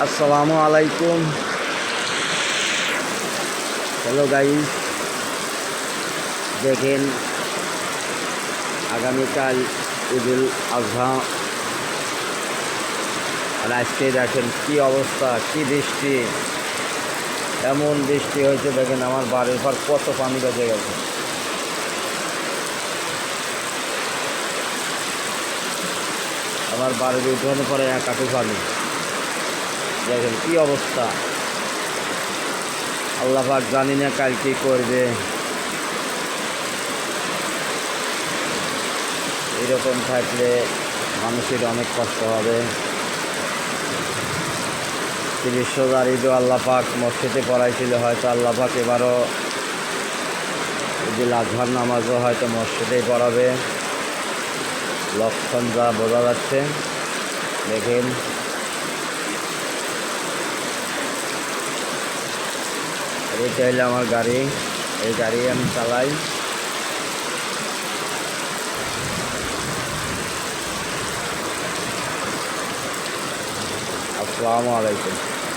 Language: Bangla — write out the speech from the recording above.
আসসালামু আলাইকুম। হ্যালো গাইস, দেখেন আগামীকাল ঈদুল আজহা, আর আজকে দেখেন কি অবস্থা, কি বৃষ্টি, এমন বৃষ্টি হয়েছে। দেখেন আমার বাড়ির পর কত পানি বেজে গেছে। আমার বাড়ির উঠোনে পরে এক হাঁটু পানি। দেখেন কি অবস্থা। আল্লাহ পাক জানি না কাল কী করবে। এরকম থাকলে মানুষের অনেক কষ্ট হবে। 30 রোজার ঈদও আল্লাহ পাক মসজিদে পড়াইছিল, হয়তো আল্লাহ পাক এবারও ঈদুল আজহার নামাজও হয়তো মসজিদেই পড়াবে। লক্ষণ যা বোঝা যাচ্ছে। দেখেন এটা হলো আমার গাড়ি, এই গাড়ি আমি চালাই। আসসালামু আলাইকুম।